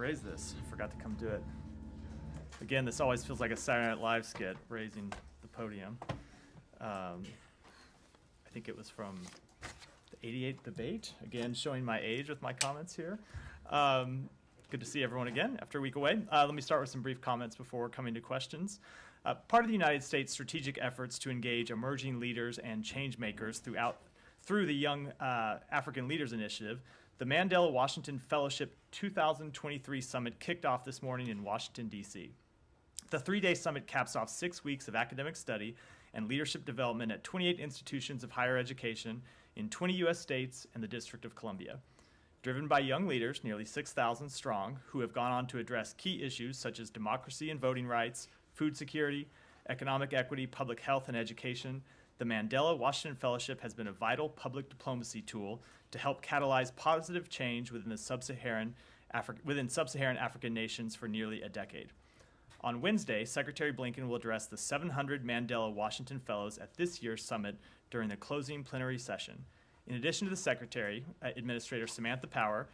raise this. Forgot to come do it. Again, this always feels like a Saturday Night Live skit, raising the podium. I think it was from the '88 debate. Again, showing my age with my comments here. Good to see everyone again after a week away. Let me start with some brief comments before coming to questions. Part of the United States' strategic efforts to engage emerging leaders and change makers through the Young African Leaders Initiative, the Mandela Washington Fellowship 2023 Summit kicked off this morning in Washington, D.C. The three-day summit caps off 6 weeks of academic study and leadership development at 28 institutions of higher education in 20 U.S. states and the District of Columbia. Driven by young leaders, nearly 6,000 strong, who have gone on to address key issues such as democracy and voting rights, food security, economic equity, public health, and education, the Mandela Washington Fellowship has been a vital public diplomacy tool to help catalyze positive change within sub-Saharan African nations for nearly a decade. On Wednesday, Secretary Blinken will address the 700 Mandela Washington Fellows at this year's summit during the closing plenary session. In addition to the Secretary, Administrator Samantha Power,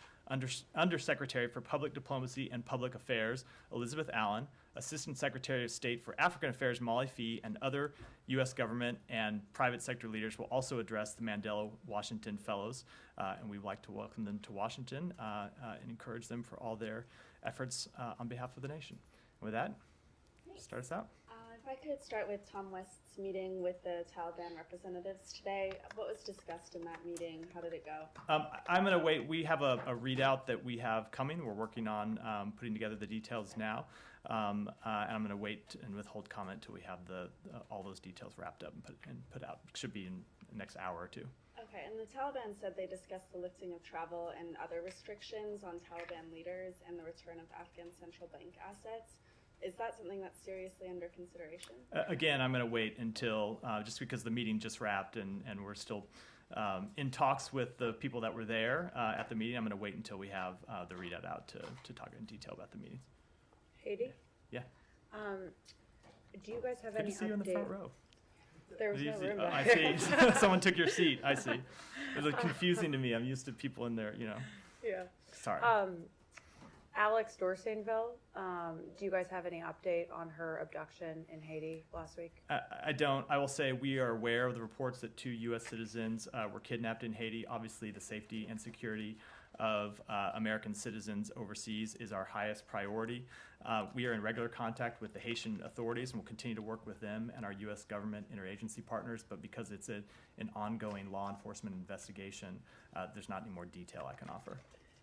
Undersecretary for Public Diplomacy and Public Affairs Elizabeth Allen, Assistant Secretary of State for African Affairs Molly Fee, and other U.S. government and private sector leaders will also address the Mandela Washington Fellows, and we'd like to welcome them to Washington and encourage them for all their efforts on behalf of the nation. And with that, start us out. If I could start with Tom West's meeting with the Taliban representatives today. What was discussed in that meeting? How did it go? I'm going to wait. We have a readout that we have coming. We're working on putting together the details now. And I'm going to wait and withhold comment until we have all those details wrapped up and put out. It should be in the next hour or two. Okay, and the Taliban said they discussed the lifting of travel and other restrictions on Taliban leaders and the return of Afghan central bank assets. Is that something that's seriously under consideration? Again, I'm going to wait until, just because the meeting just wrapped and we're still in talks with the people that were there at the meeting. I'm going to wait until we have the readout out to talk in detail about the meetings. Haiti? Yeah. Do you guys have Good any to see update? you in the front row. There was no room back I there. see. Someone took your seat. I see. It was confusing to me. I'm used to people in there, Yeah. Sorry. Alex Dorsainville, do you guys have any update on her abduction in Haiti last week? I don't. I will say we are aware of the reports that 2 U.S. citizens were kidnapped in Haiti. Obviously, the safety and security of American citizens overseas is our highest priority. We are in regular contact with the Haitian authorities and will continue to work with them and our U.S. government interagency partners, but because it's an ongoing law enforcement investigation, there's not any more detail I can offer.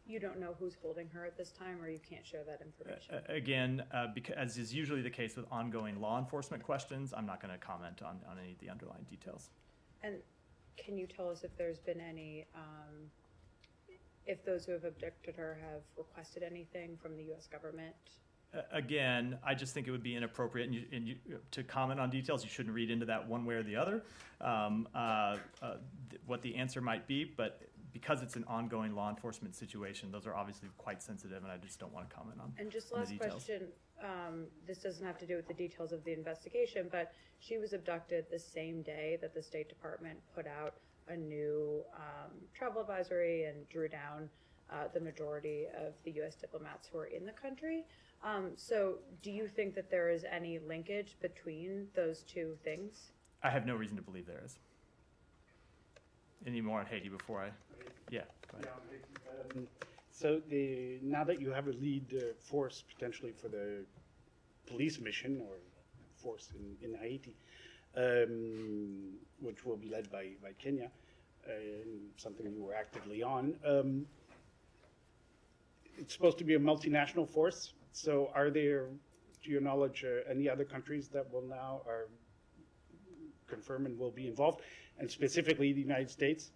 You don't know who's holding her at this time, or you can't share that information? Again, because as is usually the case with ongoing law enforcement questions, I'm not going to comment on any of the underlying details. And can you tell us if there's been any, if those who have abducted her have requested anything from the U.S. government? Again, I just think it would be inappropriate to comment on details. You shouldn't read into that one way or the other, what the answer might be, but because it's an ongoing law enforcement situation, those are obviously quite sensitive, and I just don't want to comment on. And just last question, this doesn't have to do with the details of the investigation, but she was abducted the same day that the State Department put out a new travel advisory and drew down the majority of the U.S. diplomats who are in the country. So do you think that there is any linkage between those two things? I have no reason to believe there is. Any more on Haiti before I... Yeah, go ahead. So now that you have a lead force potentially for the police mission or force in Haiti, which will be led by Kenya, something you were actively on, it's supposed to be a multinational force. So are there, to your knowledge, any other countries that will now confirm and will be involved? And specifically the United States?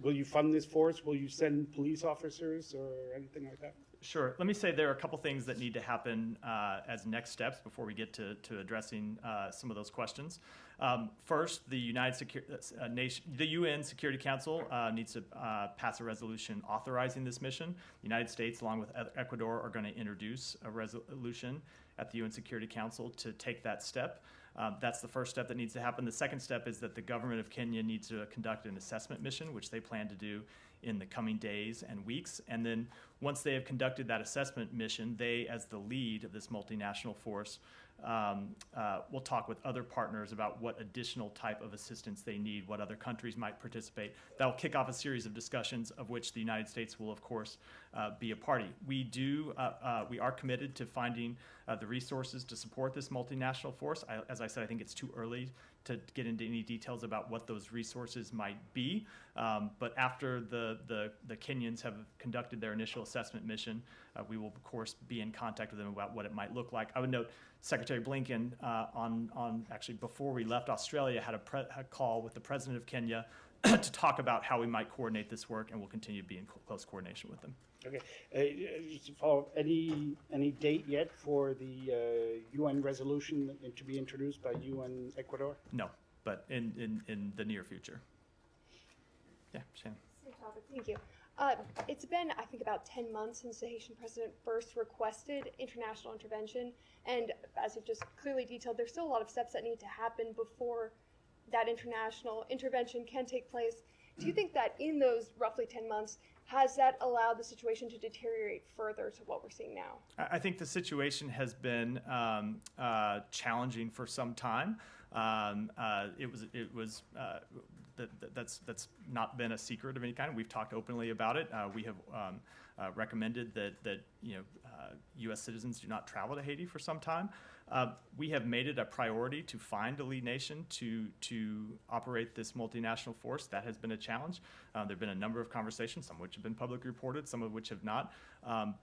Will you fund this force? Will you send police officers or anything like that? Sure. Let me say there are a couple things that need to happen as next steps before we get to addressing some of those questions. First, the UN Security Council needs to pass a resolution authorizing this mission. The United States, along with Ecuador, are going to introduce a resolution at the UN Security Council to take that step. That's the first step that needs to happen. The second step is that the government of Kenya needs to conduct an assessment mission, which they plan to do in the coming days and weeks. And then once they have conducted that assessment mission, they, as the lead of this multinational force, will talk with other partners about what additional type of assistance they need, what other countries might participate. That will kick off a series of discussions, of which the United States will, of course, be a party. We are committed to finding the resources to support this multinational force. As I said, I think it's too early to get into any details about what those resources might be. But after the Kenyans have conducted their initial assessment mission, we will, of course, be in contact with them about what it might look like. I would note Secretary Blinken, actually before we left Australia, had a call with the President of Kenya to talk about how we might coordinate this work, and we'll continue to be in close coordination with them. Okay. Just to follow up, any date yet for the UN resolution to be introduced by you and Ecuador? No, but in the near future. Yeah, Shannon. Same topic. Thank you. It's been, I think, about 10 months since the Haitian president first requested international intervention. And as you've just clearly detailed, there's still a lot of steps that need to happen before that international intervention can take place. Do you think that in those roughly 10 months, has that allowed the situation to deteriorate further to what we're seeing now? I think the situation has been challenging for some time. That's not been a secret of any kind. We've talked openly about it. We have recommended that U.S. citizens do not travel to Haiti for some time. We have made it a priority to find a lead nation to operate this multinational force. That has been a challenge. There have been a number of conversations, some of which have been publicly reported, some of which have not.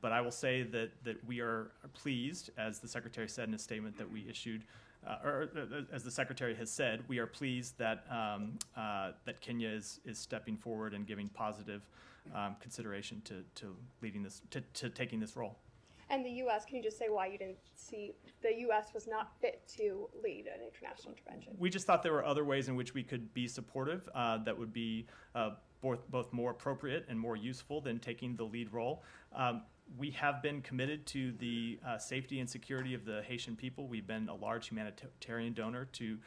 But I will say that we are pleased, as the Secretary said in a statement that we issued, or as the Secretary has said, we are pleased that that Kenya is stepping forward and giving positive consideration to leading this, to taking this role. And the U.S., can you just say why you didn't see the U.S. was not fit to lead an international intervention? We just thought there were other ways in which we could be supportive that would be both more appropriate and more useful than taking the lead role. We have been committed to the safety and security of the Haitian people. We've been a large humanitarian donor to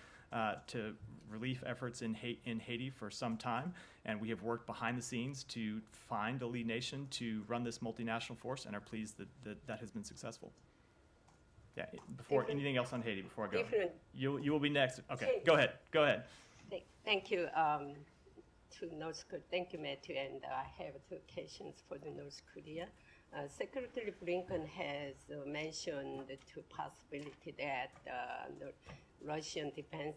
relief efforts in Haiti for some time, and we have worked behind the scenes to find a lead nation to run this multinational force, and are pleased that has been successful. Yeah. Before anything else on Haiti, before I go, you will be next. Okay. Go ahead. Thank you. To North Korea. Thank you, Matthew. And I have two questions for the North Korea. Secretary Blinken has mentioned the possibility that the Russian Defense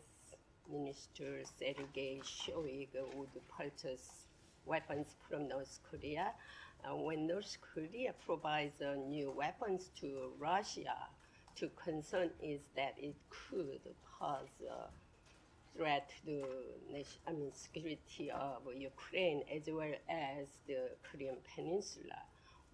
Minister Sergei Shoigu would purchase weapons from North Korea. When North Korea provides new weapons to Russia, the concern is that it could pose a threat to the security of Ukraine as well as the Korean Peninsula.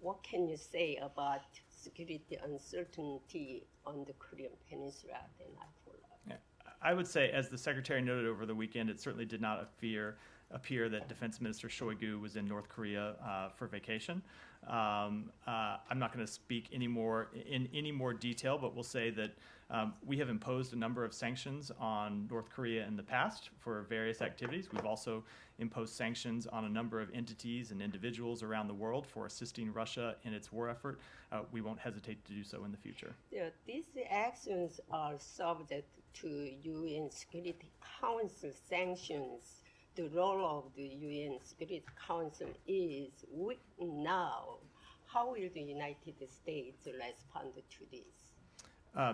What can you say about security uncertainty on the Korean Peninsula? Then I follow up. Yeah. I would say, as the Secretary noted over the weekend, it certainly did not appear that Defense Minister Shoigu was in North Korea for vacation. I'm not going to speak in any more detail, but we'll say that we have imposed a number of sanctions on North Korea in the past for various activities. We've also imposed sanctions on a number of entities and individuals around the world for assisting Russia in its war effort. We won't hesitate to do so in the future. Yeah, these actions are subject to UN Security Council sanctions. The role of the UN Security Council is weak now. How will the United States respond to this?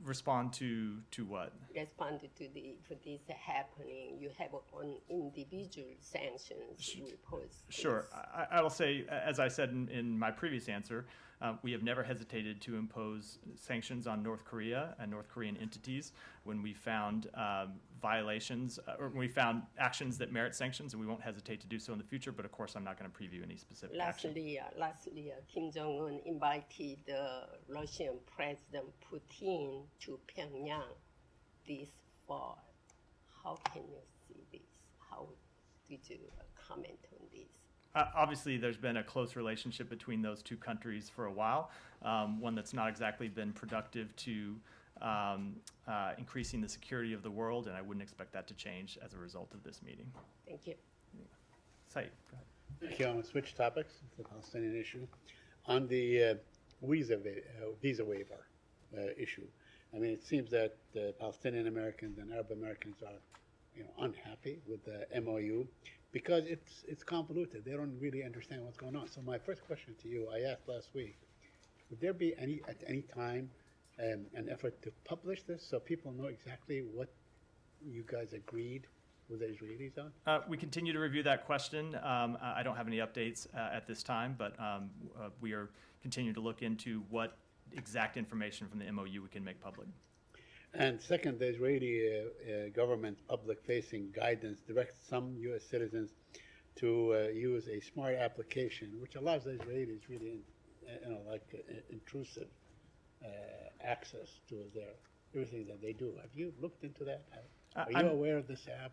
Respond to what? Respond to this happening. You have on individual sanctions imposed. Sure. I will say, as I said in my previous answer, we have never hesitated to impose sanctions on North Korea and North Korean entities when we found violations or when we found actions that merit sanctions, and we won't hesitate to do so in the future. But of course, I'm not going to preview any specific action. Lastly, Kim Jong-un invited Russian President Putin to Pyongyang this fall. How can you see this? How did you comment on this? Obviously, there's been a close relationship between those two countries for a while, one that's not exactly been productive to increasing the security of the world, and I wouldn't expect that to change as a result of this meeting. Thank you. Saeed, go ahead. Okay, I want to switch topics, the Palestinian issue. On the visa waiver issue, I mean, it seems that Palestinian Americans and Arab Americans are, unhappy with the MOU because it's convoluted. They don't really understand what's going on. So my first question to you, I asked last week, would there be at any time an effort to publish this so people know exactly what you guys agreed with the Israelis on? We continue to review that question. I don't have any updates at this time, but we are continuing to look into what exact information from the MOU we can make public. And second, the Israeli government public-facing guidance directs some U.S. citizens to use a smart application, which allows the Israelis really, intrusive access to everything that they do. Have you looked into that? Are you aware of this app?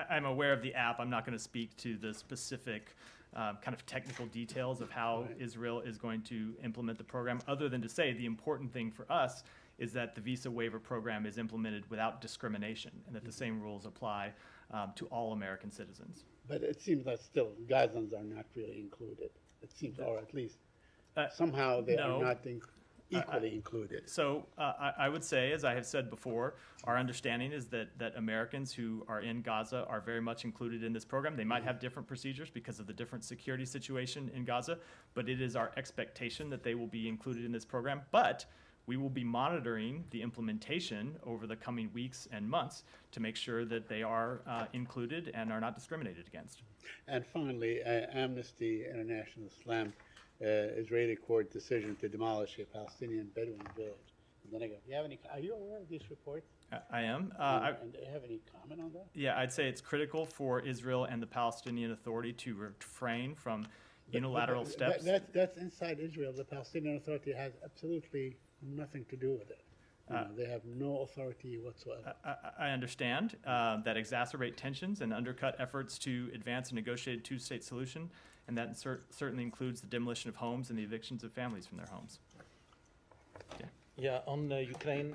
I'm aware of the app. I'm not going to speak to the specific kind of technical details of how Israel is going to implement the program, other than to say the important thing for us is that the visa waiver program is implemented without discrimination and that the same rules apply to all American citizens. But it seems that still Gazans are not really included. It seems, or at least somehow they are not equally included. So I would say, as I have said before, our understanding is that Americans who are in Gaza are very much included in this program. They might have different procedures because of the different security situation in Gaza, but it is our expectation that they will be included in this program. But we will be monitoring the implementation over the coming weeks and months to make sure that they are included and are not discriminated against. And finally, Amnesty International slammed Israeli court decision to demolish a Palestinian Bedouin village in the Negev. Are you aware of these reports? I am. And do you have any comment on that? Yeah, I'd say it's critical for Israel and the Palestinian Authority to refrain from unilateral steps. That's inside Israel. The Palestinian Authority has absolutely nothing to do with it. They have no authority whatsoever. I understand that exacerbate tensions and undercut efforts to advance a negotiated two-state solution, and that certainly includes the demolition of homes and the evictions of families from their homes. Yeah, on Ukraine,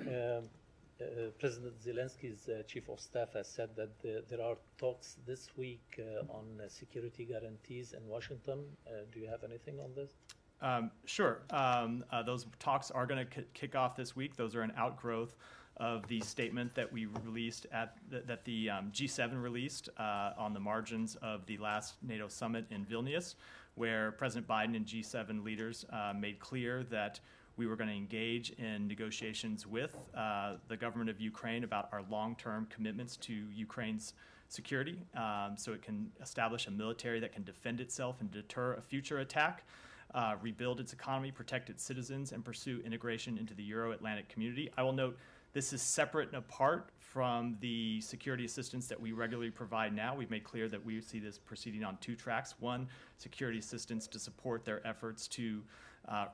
President Zelensky's chief of staff has said that there are talks this week on security guarantees in Washington. Do you have anything on this? Sure. Those talks are going to kick off this week. Those are an outgrowth of the statement that we released that the G7 released on the margins of the last NATO summit in Vilnius, where President Biden and G7 leaders made clear that we were going to engage in negotiations with the government of Ukraine about our long-term commitments to Ukraine's security, so it can establish a military that can defend itself and deter a future attack. Rebuild its economy, protect its citizens, and pursue integration into the Euro-Atlantic community. I will note this is separate and apart from the security assistance that we regularly provide now. We've made clear that we see this proceeding on two tracks. One, security assistance to support their efforts to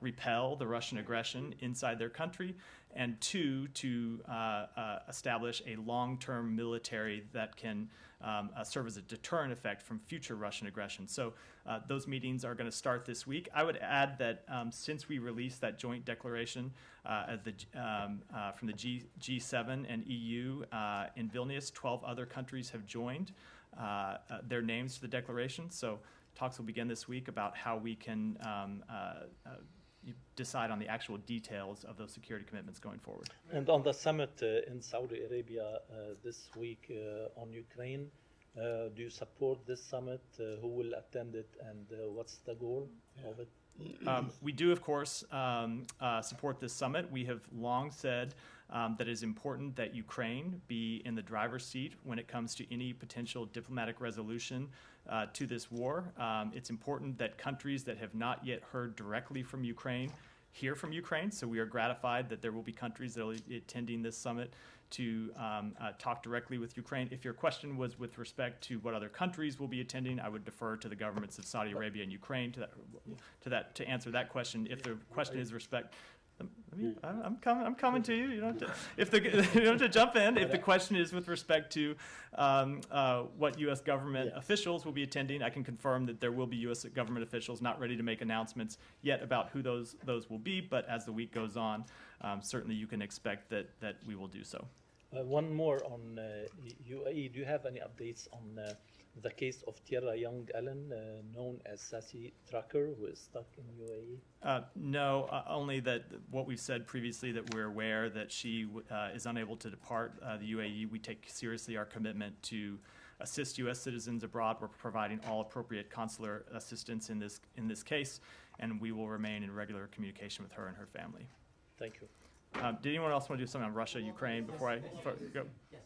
repel the Russian aggression inside their country, and two, to establish a long-term military that can serve as a deterrent effect from future Russian aggression. So those meetings are going to start this week. I would add that since we released that joint declaration from the G7 and EU in Vilnius, 12 other countries have joined their names to the declaration. So talks will begin this week about how we can decide on the actual details of those security commitments going forward. And on the summit in Saudi Arabia this week on Ukraine, do you support this summit? Who will attend it, and what's the goal of it? We do, of course, support this summit. We have long said that it is important that Ukraine be in the driver's seat when it comes to any potential diplomatic resolution to this war. It's important that countries that have not yet heard directly from Ukraine hear from Ukraine. So we are gratified that there will be countries that will be attending this summit to talk directly with Ukraine. If your question was with respect to what other countries will be attending, I would defer to the governments of Saudi Arabia and Ukraine to answer that question. If the question is I'm coming to you. You don't have to, if the you don't have to jump in. If the question is with respect to what U.S. government officials will be attending, I can confirm that there will be U.S. government officials not ready to make announcements yet about who those will be. But as the week goes on, certainly you can expect that we will do so. One more on UAE. Do you have any updates on the case of Tierra Young Allen, known as Sassy Trucker, who is stuck in UAE? No, only that what we've said previously, that we're aware that she is unable to depart the UAE. We take seriously our commitment to assist U.S. citizens abroad. We're providing all appropriate consular assistance in this case, and we will remain in regular communication with her and her family. Thank you. Did anyone else want to do something on Russia, Ukraine before I go? Yes.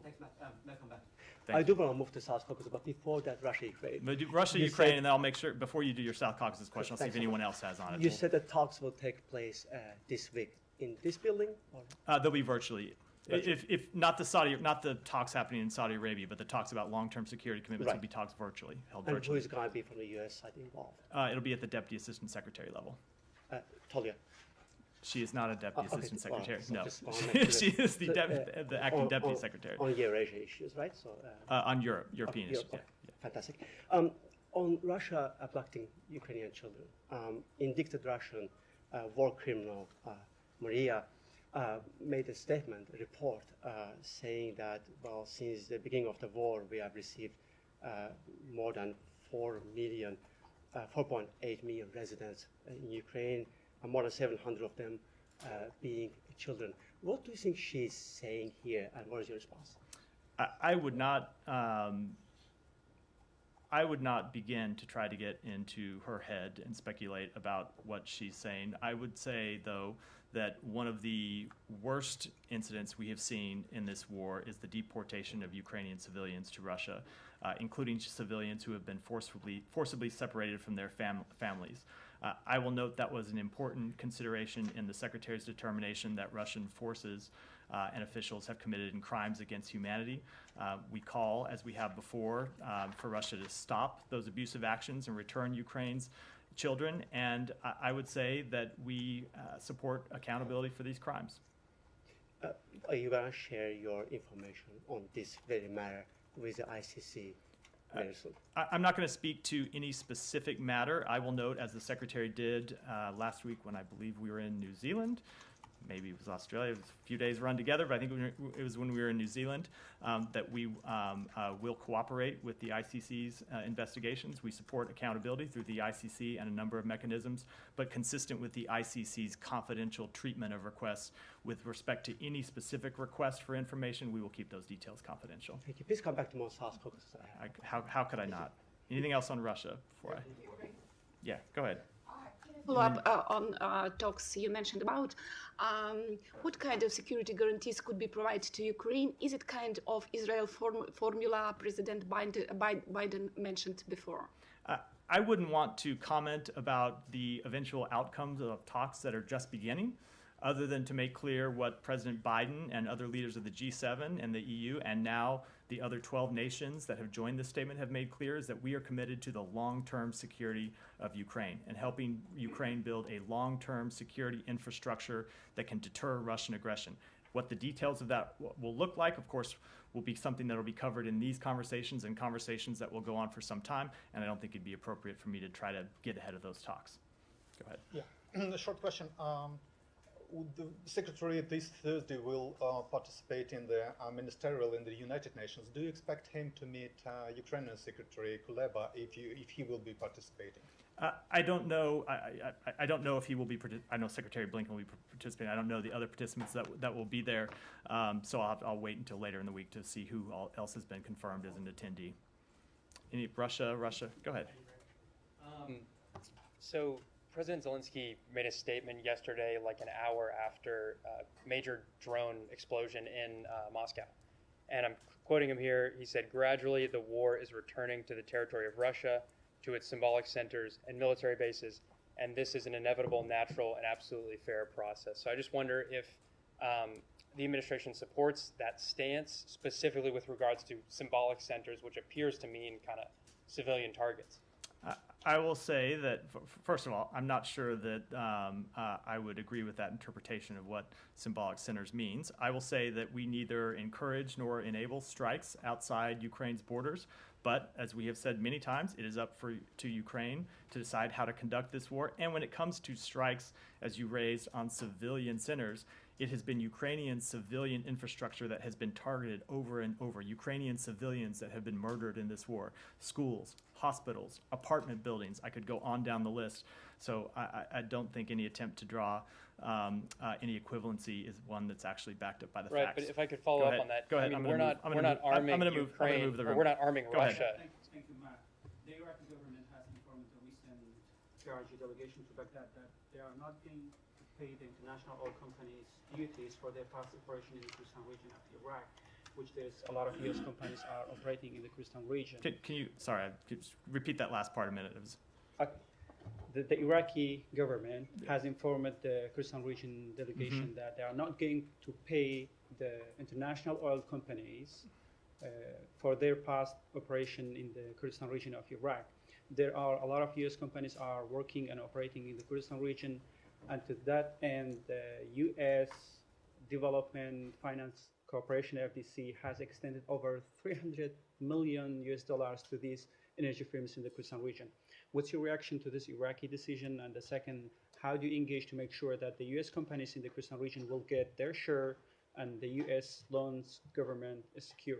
Thanks, Matt. Welcome back. Thank I do want to move to South Caucasus, but before that, Russia, Ukraine. But do Russia, Ukraine, and then I'll make sure, before you do your South Caucasus question, I'll see if Thanks. anyone else has on it. You said that talks will take place this week in this building? Or? They'll be virtually. If not the talks happening in Saudi Arabia, but the talks about long-term security commitments will be talks virtually, held And virtually. who is going to be from the U.S. side involved? It'll be at the Deputy Assistant Secretary level. Talia. She is not a Deputy Assistant Secretary. So no, just wanna make she sure is the acting Deputy Secretary. On Eurasia issues, right? So On European issues. Europe. Fantastic. On Russia abducting Ukrainian children, indicted Russian war criminal Maria made a statement, a report, saying that, well, since the beginning of the war, we have received more than 4.8 million residents in Ukraine, and more than 700 of them being children. What do you think she's saying here, and what is your response? I would not begin to try to get into her head and speculate about what she's saying. I would say, though, that one of the worst incidents we have seen in this war is the deportation of Ukrainian civilians to Russia, including civilians who have been forcibly separated from their families. I will note that was an important consideration in the Secretary's determination that Russian forces and officials have committed crimes against humanity. We call, as we have before, for Russia to stop those abusive actions and return Ukraine's children, and I would say that we support accountability for these crimes. Are you going to share your information on this very matter with the ICC very soon? I'm not going to speak to any specific matter. I will note, as the Secretary did last week when I believe we were in New Zealand, maybe it was Australia, it was a few days run together, but I think it was when we were in New Zealand, that we will cooperate with the ICC's investigations. We support accountability through the ICC and a number of mechanisms, but consistent with the ICC's confidential treatment of requests with respect to any specific request for information, we will keep those details confidential. Thank you. Please come back to more South Caucasus. How could I not? Anything else on Russia before I? Yeah, go ahead. Follow up on talks you mentioned about. What kind of security guarantees could be provided to Ukraine? Is it kind of Israel formula President Biden mentioned before? I wouldn't want to comment about the eventual outcomes of talks that are just beginning, other than to make clear what President Biden and other leaders of the G7 and the EU, and now the other 12 nations that have joined this statement have made clear, is that we are committed to the long-term security of Ukraine and helping Ukraine build a long-term security infrastructure that can deter Russian aggression. What the details of that will look like, of course, will be something that will be covered in these conversations and conversations that will go on for some time, and I don't think it'd be appropriate for me to try to get ahead of those talks. Go ahead. Yeah, a short question. The Secretary this Thursday will participate in the ministerial in the United Nations. Do you expect him to meet Ukrainian Secretary Kuleba if he will be participating? I don't know. I don't know if he will be. I know Secretary Blinken will be participating. I don't know the other participants that will be there. So I'll wait until later in the week to see who else has been confirmed as an attendee. Any Russia? Go ahead. So President Zelensky made a statement yesterday, like an hour after a major drone explosion in Moscow. And I'm quoting him here. He said, "Gradually, the war is returning to the territory of Russia, to its symbolic centers and military bases, and this is an inevitable, natural, and absolutely fair process." So I just wonder if the administration supports that stance, specifically with regards to symbolic centers, which appears to mean kind of civilian targets. I will say that, first of all, I'm not sure that I would agree with that interpretation of what symbolic centers means. I will say that we neither encourage nor enable strikes outside Ukraine's borders, but as we have said many times, it is up to Ukraine to decide how to conduct this war. And when it comes to strikes, as you raised, on civilian centers, it has been Ukrainian civilian infrastructure that has been targeted over and over. Ukrainian civilians that have been murdered in this war. Schools, hospitals, apartment buildings. I could go on down the list. So I don't think any attempt to draw any equivalency is one that's actually backed up by the right, facts. but if I could follow up on that. Go ahead. I mean, we're not arming Ukraine. We're not arming Russia. Thank you, Matt. The Iraqi government has informed the recent PRG delegation to Baghdad that they are not going to pay the international oil companies duties for their past operation in the Kurdistan region of Iraq, which there's a lot of U.S. companies are operating in the Kurdistan region. Can you, sorry, just repeat that last part a minute. It was... The Iraqi government has informed the Kurdistan region delegation that they are not going to pay the international oil companies for their past operation in the Kurdistan region of Iraq. There are a lot of U.S. companies are working and operating in the Kurdistan region, and to that end, the U.S. Development Finance Corporation (FDC) has extended over $300 million to these energy firms in the Kurdistan region. What's your reaction to this Iraqi decision? And the second, how do you engage to make sure that the U.S. companies in the Kurdistan region will get their share and the U.S. loans government is secure?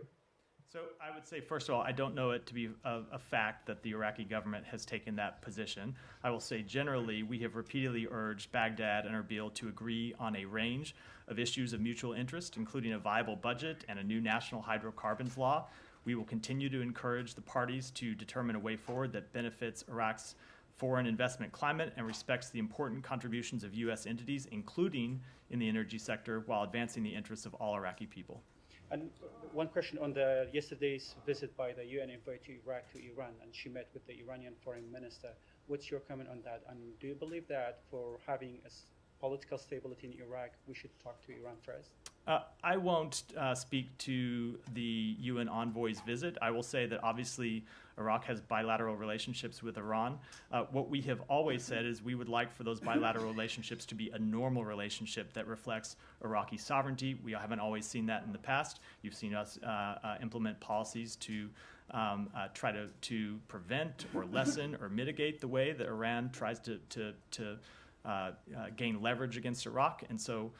So I would say, first of all, I don't know it to be a fact that the Iraqi government has taken that position. I will say generally, we have repeatedly urged Baghdad and Erbil to agree on a range of issues of mutual interest, including a viable budget and a new national hydrocarbons law. We will continue to encourage the parties to determine a way forward that benefits Iraq's foreign investment climate and respects the important contributions of U.S. entities, including in the energy sector, while advancing the interests of all Iraqi people. And one question on yesterday's visit by the UN envoy to Iraq to Iran, and she met with the Iranian foreign minister. What's your comment on that? And do you believe that for having a political stability in Iraq, we should talk to Iran first? I won't speak to the UN envoy's visit. I will say that obviously Iraq has bilateral relationships with Iran. What we have always said is we would like for those bilateral relationships to be a normal relationship that reflects Iraqi sovereignty. We haven't always seen that in the past. You've seen us implement policies to try to prevent or lessen or mitigate the way that Iran tries to gain leverage against Iraq. And so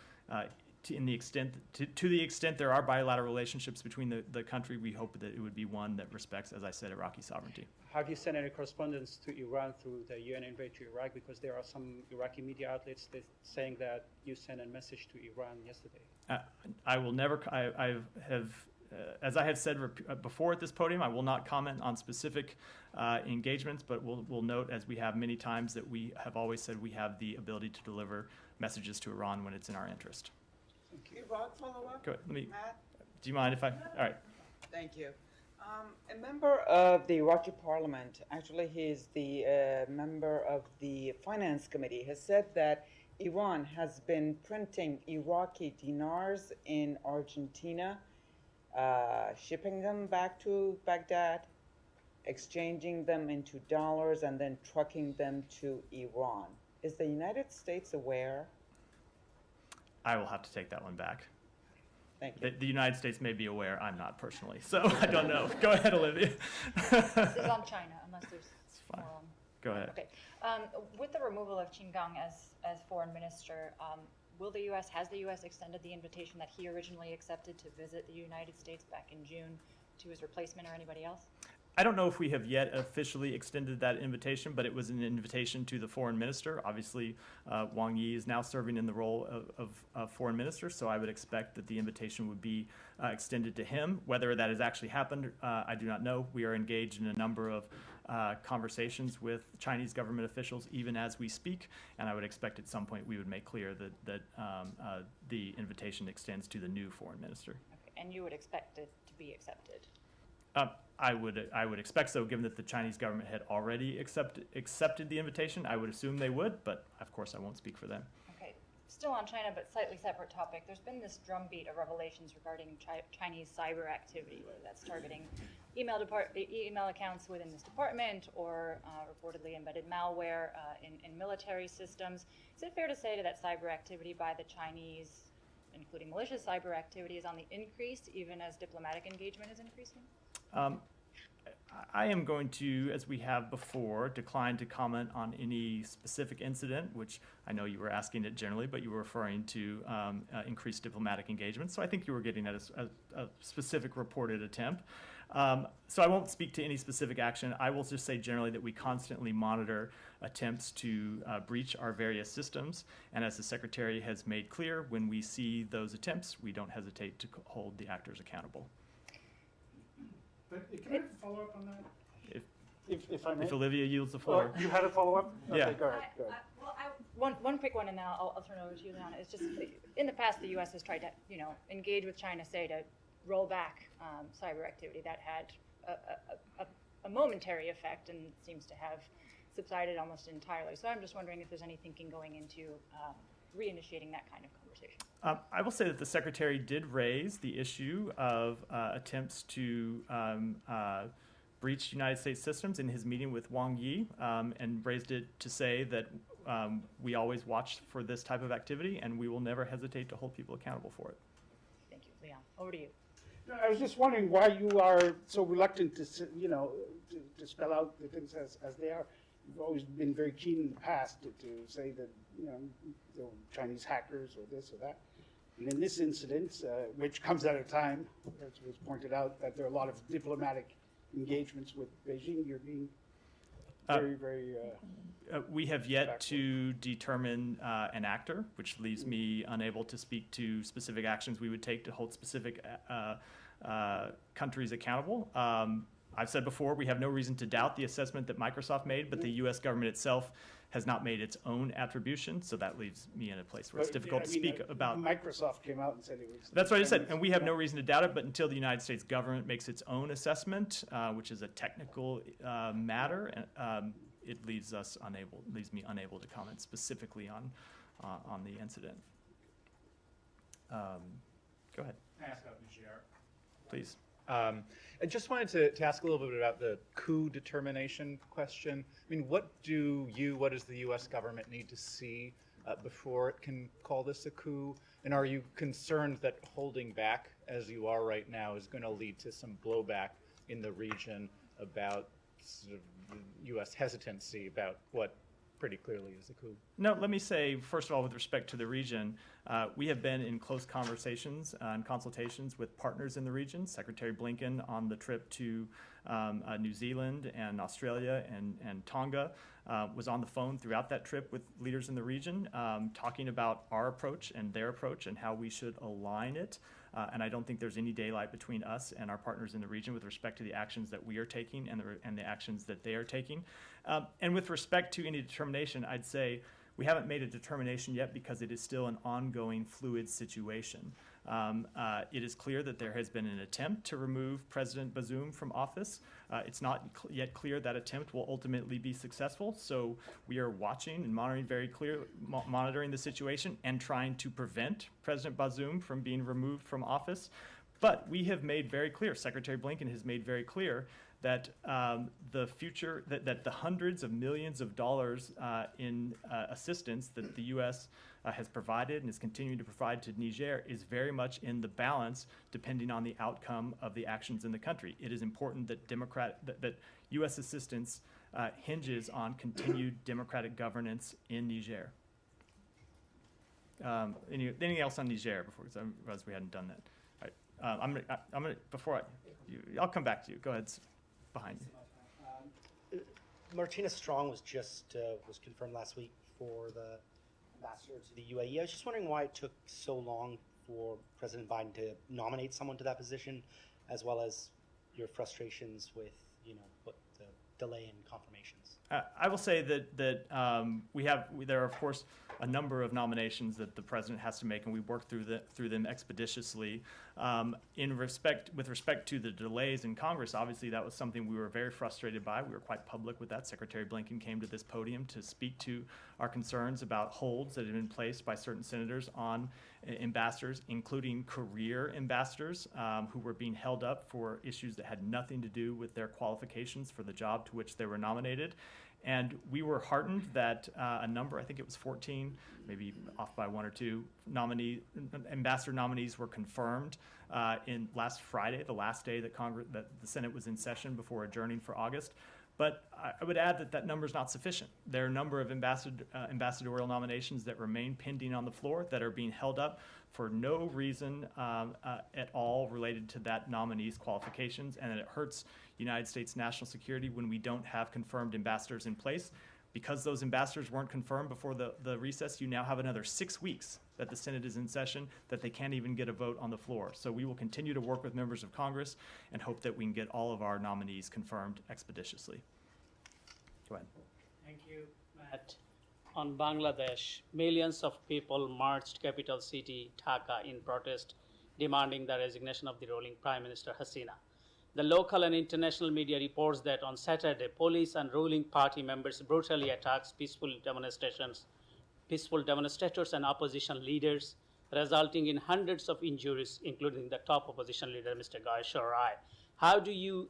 to the extent there are bilateral relationships between the country, we hope that it would be one that respects, as I said, Iraqi sovereignty. Have you sent any correspondence to Iran through the UN envoy to Iraq? Because there are some Iraqi media outlets saying that you sent a message to Iran yesterday. I will never. As I have said before at this podium, I will not comment on specific engagements, but we'll note, as we have many times, that we have always said we have the ability to deliver messages to Iran when it's in our interest. Thank you. Rod, follow up? Go ahead. Matt? Do you mind if I? All right. Thank you. A member of the Iraqi parliament, actually he is the member of the finance committee, has said that Iran has been printing Iraqi dinars in Argentina, shipping them back to Baghdad, exchanging them into dollars, and then trucking them to Iran. Is the United States aware? I will have to take that one back. Thank you. The United States may be aware. I'm not personally, so I don't know. Go ahead, Olivia. This is on China, unless there's more on. Go ahead. Okay. With the removal of Qin Gang as foreign minister, has the U.S. extended the invitation that he originally accepted to visit the United States back in June to his replacement or anybody else? I don't know if we have yet officially extended that invitation, but it was an invitation to the foreign minister. Obviously, Wang Yi is now serving in the role of foreign minister, so I would expect that the invitation would be extended to him. Whether that has actually happened, I do not know. We are engaged in a number of conversations with Chinese government officials even as we speak, and I would expect at some point we would make clear that the invitation extends to the new foreign minister. Okay. And you would expect it to be accepted? I would expect so, given that the Chinese government had already accepted the invitation. I would assume they would, but of course I won't speak for them. Okay. Still on China, but slightly separate topic. There's been this drumbeat of revelations regarding Chinese cyber activity, whether that's targeting email accounts within this department or reportedly embedded malware in military systems. Is it fair to say that cyber activity by the Chinese, including malicious cyber activity, is on the increase even as diplomatic engagement is increasing? I am going to, as we have before, decline to comment on any specific incident, which I know you were asking it generally, but you were referring to increased diplomatic engagement. So I think you were getting at a specific reported attempt. So I won't speak to any specific action. I will just say generally that we constantly monitor attempts to breach our various systems. And as the Secretary has made clear, when we see those attempts, we don't hesitate to hold the actors accountable. But can I follow up on that? If I may. If Olivia yields the floor. You had a follow-up? Yeah. Okay, go ahead. Go ahead. One quick one, and then I'll turn it over to you, Liana. It's just in the past, the U.S. has tried to, engage with China, say, to roll back cyber activity that had a momentary effect and seems to have subsided almost entirely. So I'm just wondering if there's any thinking going into reinitiating that kind of conversation. I will say that the Secretary did raise the issue of attempts to breach United States systems in his meeting with Wang Yi, and raised it to say that we always watch for this type of activity and we will never hesitate to hold people accountable for it. Thank you. Leon, over to you. I was just wondering why you are so reluctant to, to spell out the things as they are. You've always been very keen in the past to say that, there were Chinese hackers or this or that. And in this incident, which comes at a time, as was pointed out, that there are a lot of diplomatic engagements with Beijing, you're being very we have yet to determine an actor, which leaves me unable to speak to specific actions we would take to hold specific countries accountable. I've said before, we have no reason to doubt the assessment that Microsoft made, but the U.S. government itself has not made its own attribution, so that leaves me in a place where it's difficult to speak about. Microsoft came out and said it was. That's what I said, and we have no reason to doubt it, but until the United States government makes its own assessment, which is a technical matter, it leaves me unable to comment specifically on the incident. Go ahead. Ask about Niger. Please. I just wanted to ask a little bit about the coup determination question. I mean, what does the U.S. government need to see before it can call this a coup? And are you concerned that holding back, as you are right now, is going to lead to some blowback in the region about sort of U.S. hesitancy about what pretty clearly is a coup? No, let me say, first of all, with respect to the region, we have been in close conversations and consultations with partners in the region. Secretary Blinken on the trip to New Zealand and Australia and Tonga was on the phone throughout that trip with leaders in the region, talking about our approach and their approach and how we should align it. And I don't think there's any daylight between us and our partners in the region with respect to the actions that we are taking and the actions that they are taking. And with respect to any determination, I'd say we haven't made a determination yet because it is still an ongoing fluid situation. It is clear that there has been an attempt to remove President Bazoum from office. It's not yet clear that attempt will ultimately be successful, so we are watching and monitoring the situation and trying to prevent President Bazoum from being removed from office. But we have made very clear, Secretary Blinken has made very clear that the future, that the hundreds of millions of dollars in assistance that the U.S. Has provided and is continuing to provide to Niger is very much in the balance depending on the outcome of the actions in the country. It is important that that U.S. assistance hinges on continued democratic governance in Niger. Anything else on Niger before? Because I realized we hadn't done that. All right. I'm gonna I'll come back to you. Go ahead. Behind you. Martina Strong was confirmed last week for the ambassador to the UAE. I was just wondering why it took so long for President Biden to nominate someone to that position, as well as your frustrations with, what the delay in confirmation. nominations? I will say that there are, of course, a number of nominations that the president has to make, and we work through them expeditiously. With respect to the delays in Congress, obviously that was something we were very frustrated by. We were quite public with that. Secretary Blinken came to this podium to speak to our concerns about holds that had been placed by certain senators on ambassadors, including career ambassadors who were being held up for issues that had nothing to do with their qualifications for the job to which they were nominated. And we were heartened that a number, I think it was 14, maybe off by one or two, ambassador nominees were confirmed in last Friday, the last day that the Senate was in session before adjourning for August. But I would add that number is not sufficient. There are a number of ambassadorial nominations that remain pending on the floor that are being held up for no reason at all related to that nominee's qualifications, and it hurts United States national security when we don't have confirmed ambassadors in place. Because those ambassadors weren't confirmed before the recess, you now have another 6 weeks that the Senate is in session that they can't even get a vote on the floor. So we will continue to work with members of Congress and hope that we can get all of our nominees confirmed expeditiously. Go ahead. Thank you, Matt. On Bangladesh, millions of people marched capital city Dhaka in protest, demanding the resignation of the ruling Prime Minister Hasina. The local and international media reports that on Saturday, police and ruling party members brutally attacked peaceful demonstrators and opposition leaders, resulting in hundreds of injuries, including the top opposition leader, Mr. Gaishar Rai. How do you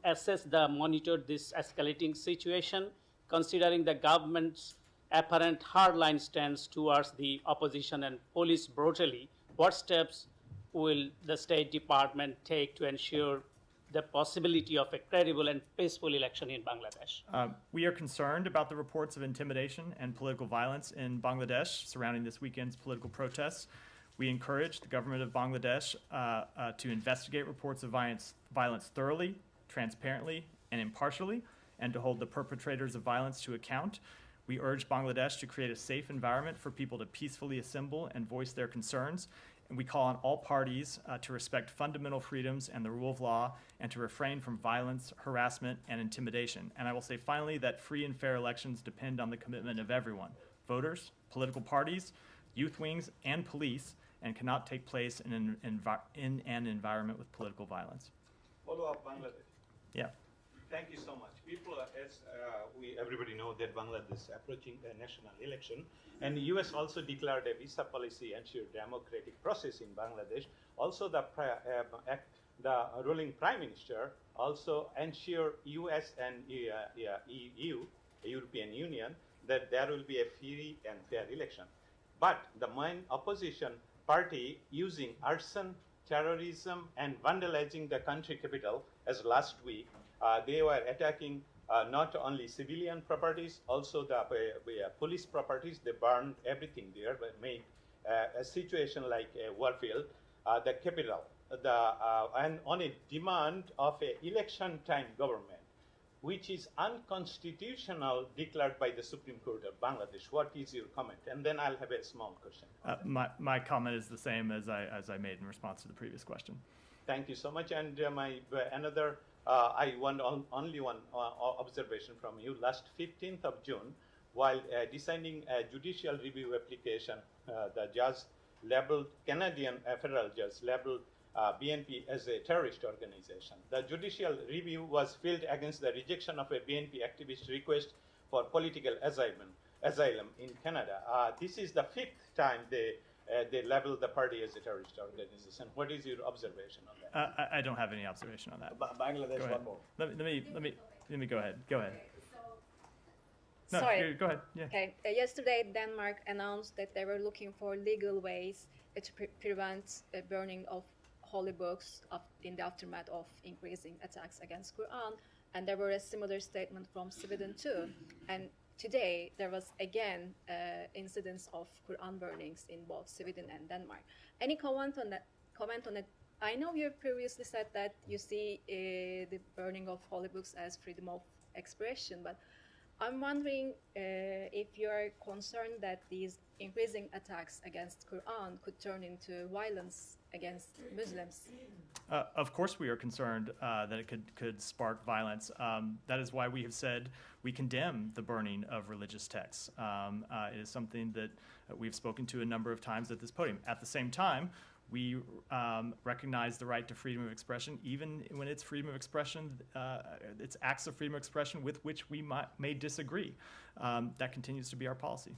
monitor this escalating situation, considering the government's apparent hardline stance towards the opposition and police brutally? What steps will the State Department take to ensure the possibility of a credible and peaceful election in Bangladesh? We are concerned about the reports of intimidation and political violence in Bangladesh surrounding this weekend's political protests. We encourage the government of Bangladesh to investigate reports of violence thoroughly, transparently, and impartially, and to hold the perpetrators of violence to account. We urge Bangladesh to create a safe environment for people to peacefully assemble and voice their concerns. And we call on all parties to respect fundamental freedoms and the rule of law and to refrain from violence, harassment, and intimidation. And I will say finally that free and fair elections depend on the commitment of everyone, voters, political parties, youth wings, and police, and cannot take place in an environment with political violence. Follow up Bangladesh. Yeah. Thank you so much. People, as everybody know that Bangladesh is approaching a national election, and the U.S. also declared a visa policy ensure democratic process in Bangladesh. Also, the ruling prime minister also ensure U.S. and EU, European Union, that there will be a free and fair election. But the main opposition party using arson, terrorism, and vandalizing the country capital as last week. They were attacking not only civilian properties, also the police properties. They burned everything there, but made a situation like a warfield, the capital, and on a demand of an election time government, which is unconstitutional, declared by the Supreme Court of Bangladesh. What is your comment? And then I'll have a small question. My comment is the same as I made in response to the previous question. Thank you so much. And I want only one observation from you. Last 15th of June, while deciding a judicial review application, the judge labeled, Canadian federal judge labeled BNP as a terrorist organization. The judicial review was filed against the rejection of a BNP activist request for political asylum in Canada. This is the 5th time they labeled the party as a terrorist organization. What is your observation on that? I don't have any observation on that. Bangladesh, one more. Let me go ahead. Go ahead. No, Sorry. Go ahead. Yeah. Okay. Yesterday, Denmark announced that they were looking for legal ways to prevent burning of holy books in the aftermath of increasing attacks against Quran, and there were a similar statement from Sweden too. And today there was again incidents of Quran burnings in both Sweden and Denmark. Any comment on that? I know you previously said that you see the burning of holy books as freedom of expression, but I'm wondering if you're concerned that these increasing attacks against Quran could turn into violence against Muslims. Of course we are concerned that it could spark violence. That is why we have said we condemn the burning of religious texts. It is something that we've spoken to a number of times at this podium. At the same time, we recognize the right to freedom of expression, even when it's freedom of expression, it's acts of freedom of expression with which we may disagree. That continues to be our policy.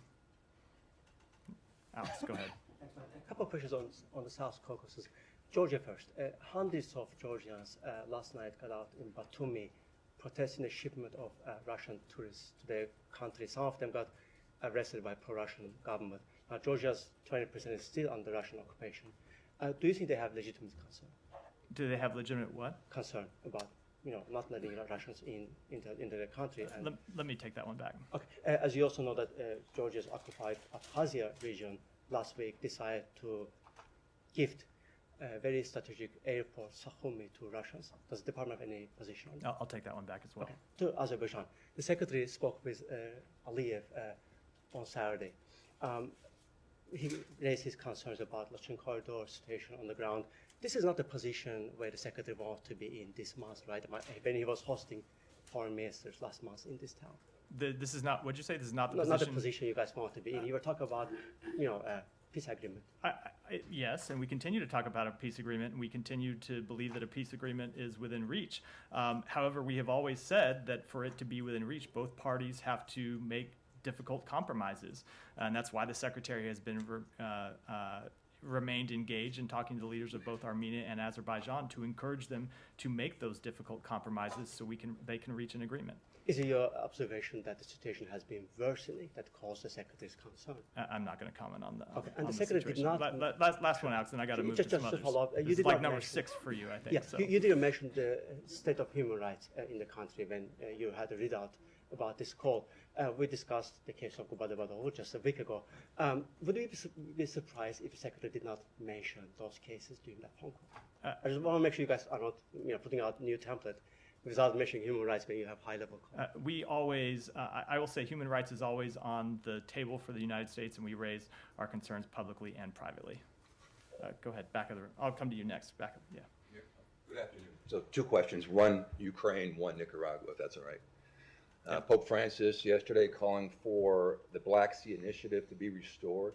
Alex, go ahead. A couple of questions on the South Caucasus. Georgia first. Hundreds of Georgians last night got out in Batumi protesting the shipment of Russian tourists to their country. Some of them got arrested by pro-Russian government. Now, Georgia's 20% is still under Russian occupation. Do you think they have legitimate concern? Do they have legitimate what? Concern about, not letting Russians into their country. And let me take that one back. Okay. As you also know that Georgia's occupied Abkhazia region last week decided to gift a very strategic airport, Sukhumi, to Russians. Does the department have any position on that? I'll take that one back as well. Okay. To Azerbaijan. The secretary spoke with Aliyev on Saturday. He raised his concerns about Lachin corridor situation on the ground. This is not the position where the secretary wants to be in this month, right? When he was hosting foreign ministers last month in this town. This is not, what'd you say? This is not the No, position? not the position you guys want to be in. You were talking about, peace agreement. Yes, and we continue to talk about a peace agreement, and we continue to believe that a peace agreement is within reach. However, we have always said that for it to be within reach, both parties have to make difficult compromises, and that's why the secretary has been remained engaged in talking to the leaders of both Armenia and Azerbaijan to encourage them to make those difficult compromises so they can reach an agreement. Is it your observation that the situation has been worsening that caused the secretary's concern? I'm not going to comment on that. Okay, and the secretary did not. Last one, Alex, and I got to move to some others. Follow up. This is like number 6 for you, I think. Yeah, so. you didn't mention the state of human rights in the country when you had a readout about this call. We discussed the case of Gubadabadou just a week ago. Would we be surprised if the secretary did not mention those cases during that phone call? I just want to make sure you guys are not putting out a new template without mentioning human rights when you have high-level calls. We always, I will say human rights is always on the table for the United States, and we raise our concerns publicly and privately. Go ahead, back of the room. I'll come to you next. Back of, yeah. Good afternoon. So 2 questions, one Ukraine, one Nicaragua, if that's all right. Pope Francis yesterday calling for the Black Sea Initiative to be restored.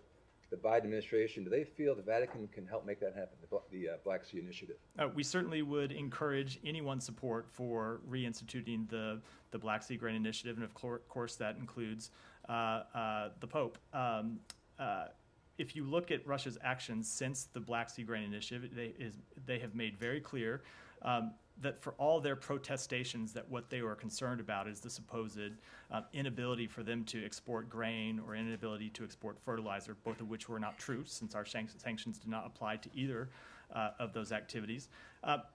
The Biden administration, do they feel the Vatican can help make that happen, the Black Sea Initiative? We certainly would encourage anyone's support for reinstituting the Black Sea Grain Initiative, and of course that includes the Pope. If you look at Russia's actions since the Black Sea Grain Initiative, they have made very clear that for all their protestations that what they were concerned about is the supposed inability for them to export grain or inability to export fertilizer, both of which were not true since our sanctions did not apply to either of those activities.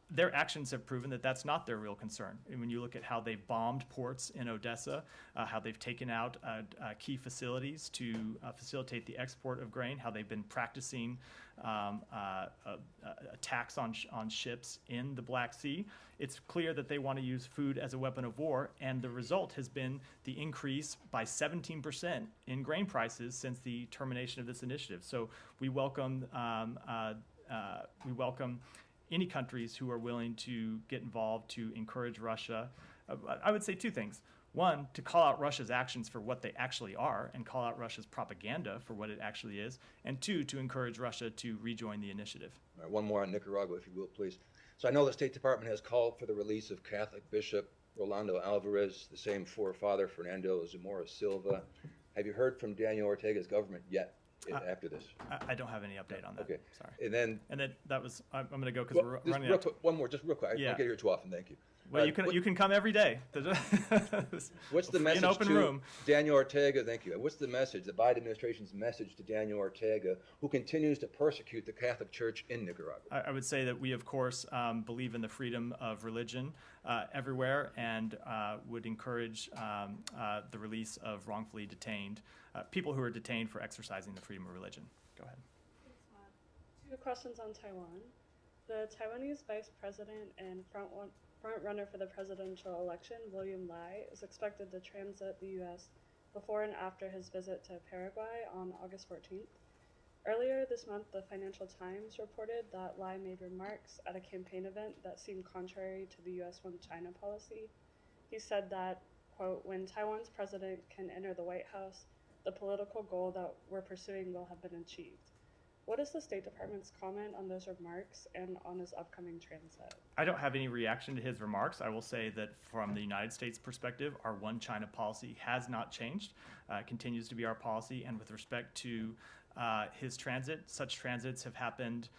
Their actions have proven that that's not their real concern. And when you look at how they've bombed ports in Odessa, how they've taken out key facilities to facilitate the export of grain, how they've been practicing attacks on ships in the Black Sea, it's clear that they want to use food as a weapon of war, and the result has been the increase by 17% in grain prices since the termination of this initiative. So we welcome any countries who are willing to get involved to encourage Russia. I would say 2 things. One, to call out Russia's actions for what they actually are and call out Russia's propaganda for what it actually is. And 2, to encourage Russia to rejoin the initiative. All right, one more on Nicaragua, if you will, please. So I know the State Department has called for the release of Catholic Bishop Rolando Alvarez, the same for Father Fernando Zamora Silva. Have you heard from Daniel Ortega's government yet? After this, I don't have any update on that. Okay, sorry. And then that was. I'm going to go because we're running out. One more, just real quick. I don't get here too often. Thank you. Well, you can come every day. What's the message open to room. Daniel Ortega? Thank you. What's the message, the Biden administration's message to Daniel Ortega, who continues to persecute the Catholic Church in Nicaragua? I would say that we, of course, believe in the freedom of religion everywhere, and would encourage the release of wrongfully detained people who are detained for exercising the freedom of religion. Go ahead. Thanks, Matt. 2 questions on Taiwan. The Taiwanese vice president and front-runner for the presidential election, William Lai, is expected to transit the U.S. before and after his visit to Paraguay on August 14th. Earlier this month, the Financial Times reported that Lai made remarks at a campaign event that seemed contrary to the U.S. One-China policy. He said that, quote, "When Taiwan's president can enter the White House, the political goal that we're pursuing will have been achieved." What is the State Department's comment on those remarks and on his upcoming transit? I don't have any reaction to his remarks. I will say that from the United States perspective, our One China policy has not changed, continues to be our policy. And with respect to his transit, such transits have happened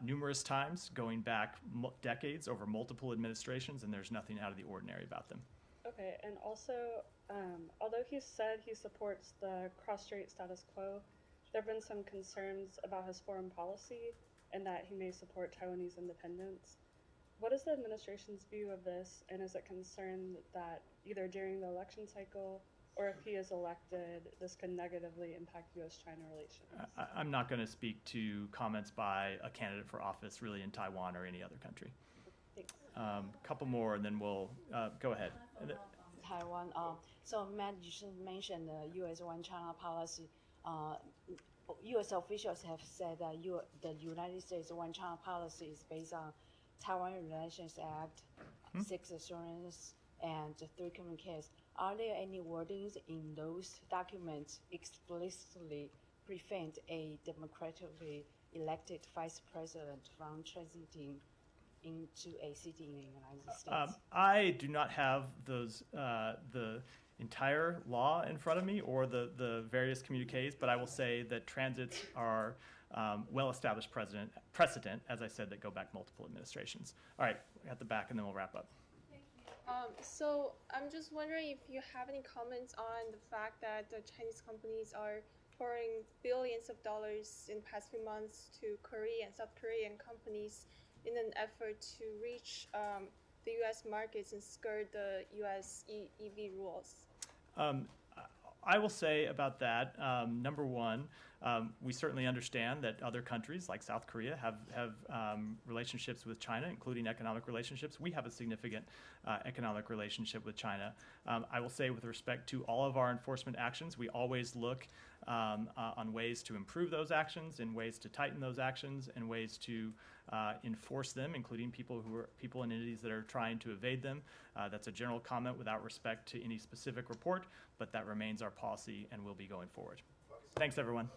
numerous times, going back decades over multiple administrations, and there's nothing out of the ordinary about them. Okay, and also, although he said he supports the cross-strait status quo, there have been some concerns about his foreign policy and that he may support Taiwanese independence. What is the administration's view of this, and is it concerned that either during the election cycle or if he is elected, this could negatively impact U.S.-China relations? I'm not going to speak to comments by a candidate for office really in Taiwan or any other country. Thanks. Couple more, and then we'll go ahead. Taiwan. So Matt, you should mention the U.S. One-China policy. U.S. officials have said that the United States One-China policy is based on Taiwan Relations Act, 6 assurance, and 3 communiques. Are there any wordings in those documents explicitly prevent a democratically elected vice president from transiting into a city in the United States? I do not have those the entire law in front of me or the various communiques, but I will say that transits are well-established precedent, as I said, that go back multiple administrations. All right, at the back, and then we'll wrap up. So I'm just wondering if you have any comments on the fact that the Chinese companies are pouring billions of dollars in the past few months to Korean and South Korean companies in an effort to reach the U.S. markets and skirt the U.S. EV rules. I will say about that, number one, we certainly understand that other countries like South Korea have relationships with China, including economic relationships. We have a significant economic relationship with China. I will say with respect to all of our enforcement actions, we always look on ways to improve those actions, and ways to tighten those actions, and ways to enforce them, including people and entities that are trying to evade them. That's a general comment without respect to any specific report, but that remains our policy and will be going forward. Thanks, everyone.